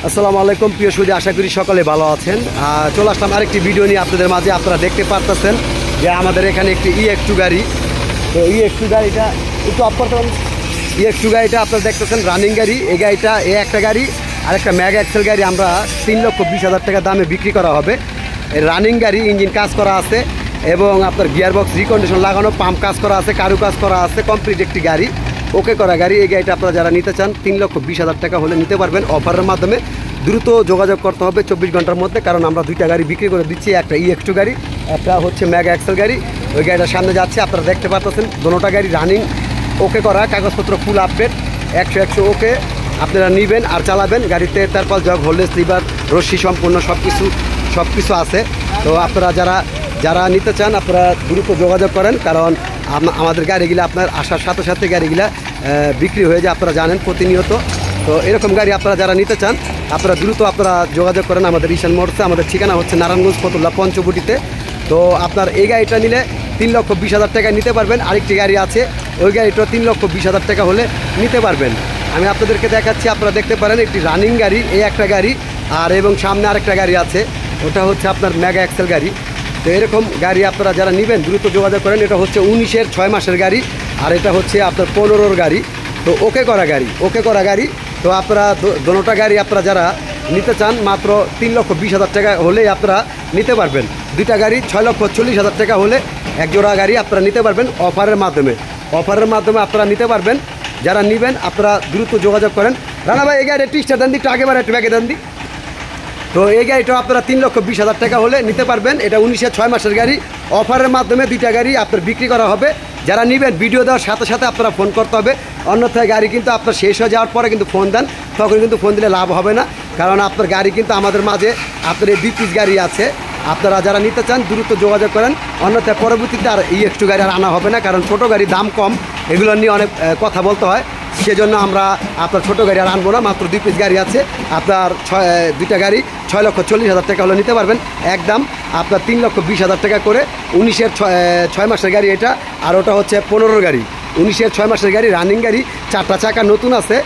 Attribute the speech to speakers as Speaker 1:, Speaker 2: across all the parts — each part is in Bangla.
Speaker 1: আসসালামু আলাইকুম প্রিয় সুদী, আশা করি সকলে ভালো আছেন। চলে আসলাম আরেকটি ভিডিও নিয়ে আপনাদের মাঝে। আপনারা দেখতে পারতেছেন যে আমাদের এখানে একটি EX2 গাড়ি। তো EX2 গাড়িটা একটু অফ করতে পারেন। EX2 গাড়িটা আপনারা দেখতেছেন রানিং গাড়ি। এই গাড়িটা একটা গাড়ি আর একটা মেগা এক্সেল গাড়ি আমরা 3,20,000 টাকা দামে বিক্রি করা হবে। এই রানিং গাড়ি, ইঞ্জিন কাজ করা আছে এবং আপনার গিয়ারবক্স রিকন্ডিশন লাগানো, পাম্প কাজ করা আছে, কারু কাজ করা আছে, কমপ্লিট একটি গাড়ি, ওকে করা গাড়ি। এই গাড়িটা আপনারা যারা নিতে চান 3,20,000 টাকা হলে নিতে পারবেন অফারের মাধ্যমে। দ্রুত যোগাযোগ করতে হবে 24 ঘন্টার মধ্যে, কারণ আমরা দুইটা গাড়ি বিক্রি করে দিচ্ছি। একটা EX2 গাড়ি, একটা হচ্ছে মেগা এক্সেল গাড়ি। ওই গাড়িটার সামনে যাচ্ছে, আপনারা দেখতে পাচ্ছেন। দোনোটা গাড়ি রানিং, ওকে করা, কাগজপত্র ফুল আপডেট, 100 ওকে। আপনারা নেবেন আর চালাবেন। গাড়িতে তারপর জগ, হোল্ডেস, লিভার, রশ্মি সম্পূর্ণ সব কিছু আছে। তো আপনারা যারা নিতে চান আপনারা দ্রুত যোগাযোগ করেন, কারণ আমাদের গাড়িগুলো আপনার আসার সাথে সাথে গাড়িগুলো বিক্রি হয়ে যায়, আপনারা জানেন প্রতিনিয়ত। তো এরকম গাড়ি আপনারা যারা নিতে চান আপনারা দ্রুত যোগাযোগ করেন আমাদের ঈশান মোটরসে। আমাদের ঠিকানা হচ্ছে নারায়ণগঞ্জ ফতুল্লা পঞ্চবটিতে। তো আপনার এই গাড়িটা নিলে 3,20,000 টাকা নিতে পারবেন। আরেকটি গাড়ি আছে, ওই গাড়িটা 3,20,000 টাকা হলে নিতে পারবেন। আমি আপনাদেরকে দেখাচ্ছি, আপনারা দেখতে পারেন একটি রানিং গাড়ি, এই একটা গাড়ি, আর এবং সামনে আরেকটা গাড়ি আছে, ওটা হচ্ছে আপনার মেগা এক্সেল গাড়ি। তো এরকম গাড়ি আপনারা যারা নেবেন দ্রুত যোগাযোগ করেন। এটা হচ্ছে 19-এর 6 মাসের গাড়ি, আর এটা হচ্ছে আপনার 15-র গাড়ি। তো ওকে করা গাড়ি। তো আপনারা দোনোটা গাড়ি আপনারা যারা নিতে চান মাত্র 3,20,000 টাকা হলেই আপনারা নিতে পারবেন। দুইটা গাড়ি 6,40,000 টাকা হলে এক জোড়া গাড়ি আপনারা নিতে পারবেন অফারের মাধ্যমে আপনারা নিতে পারবেন। যারা নেবেন আপনারা দ্রুত যোগাযোগ করেন। রানা ভাই, এই গাড়ি টিস্টার দেন দি, একটু আগে একটু ব্যাগে দেন দি। তো এই গাড়িটাও আপনারা 3,20,000 টাকা হলে নিতে পারবেন। এটা 19-এর 6 মাসের গাড়ি, অফারের মাধ্যমে দুইটা গাড়ি আপনার বিক্রি করা হবে। যারা নেবেন ভিডিও দেওয়ার সাথে সাথে আপনারা ফোন করতে হবে, অন্যথায় গাড়ি কিন্তু আপনার শেষ হয়ে যাওয়ার পরে কিন্তু ফোন দেন, তখন কিন্তু ফোন দিলে লাভ হবে না। কারণ আপনার গাড়ি কিন্তু আমাদের মাঝে আপনার এই 2 পিস গাড়ি আছে। আপনারা যারা নিতে চান দ্রুত যোগাযোগ করেন, অন্যথায় পরবর্তীতে আর EX2 গাড়ি আর আনা হবে না। কারণ ছোটো গাড়ি দাম কম, এগুলো নিয়ে অনেক কথা বলতে হয়, সেজন্য আমরা আপনার ছোটো গাড়ি আর আনবো না। মাত্র 2 পিস গাড়ি আছে আপনার, দুইটা গাড়ি 6,40,000 টাকা হলে নিতে পারবেন। একদম আপনার 3,20,000 টাকা করে। 19-এর 6 মাসের গাড়ি এটা, আর ওটা হচ্ছে 15-র গাড়ি। 19-এর 6 মাসের গাড়ি, রানিং গাড়ি, 4টা চাকা নতুন আছে,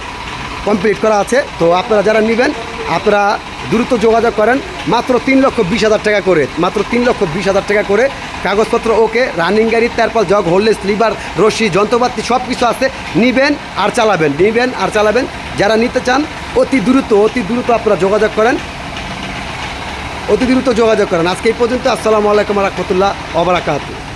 Speaker 1: কমপ্লিট করা আছে। তো আপনারা যারা নেবেন আপনারা দ্রুত যোগাযোগ করেন। মাত্র 3,20,000 টাকা করে, মাত্র 3,20,000 টাকা করে। কাগজপত্র ওকে, রানিং গাড়ি, তারপর জগ, হোল্ডেস, লিভার, রশি, যন্ত্রপাতি সব কিছু আছে। নেবেন আর চালাবেন। যারা নিতে চান অতি দ্রুত আপনারা যোগাযোগ করেন, আজকে এই পর্যন্ত। আসসালামু আলাইকুম ওয়া রাহমাতুল্লাহি ওয়া বারাকাতুহু।